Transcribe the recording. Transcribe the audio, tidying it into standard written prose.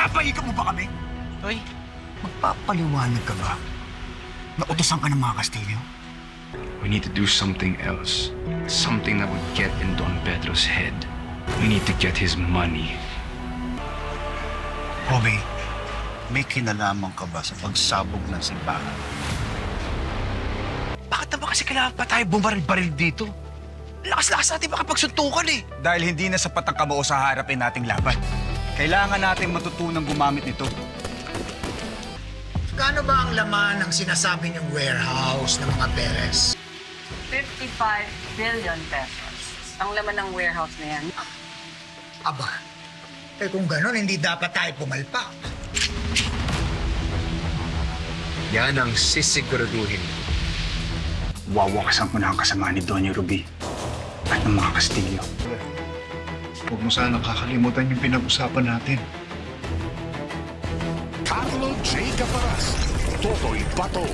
Pinapahiga mo ba kami? Toy, Magpapaliwanag ka ba? Nautosan ka ng mga Kastilyo? We need to do something else. Something that would get in Don Pedro's head. We need to get his money. Roby, may kinalaman ka ba sa pagsabog ng simbahan? bakit naman kasi kailangan pa tayo bumaril-baril dito? Lakas-lakas natin makapagsuntukan eh. Dahil hindi na sapat ang kabao sa harapin nating laban. Kailangan nating matutunang gumamit nito. Gaano ba ang laman ng sinasabi niyong warehouse ng mga Perez? 55 billion pesos. Ang laman ng warehouse na yan. Aba, kung gano'n, hindi dapat tayo pumalpak. Yan ang sisiguraduhin. Wawakasan ko na ang kasama ni Doña Ruby at ng mga Kastilyo. Huwag mo sana kakalimutan yung pinag-usapan natin. Carlo J. Caparas, Totoy Pato.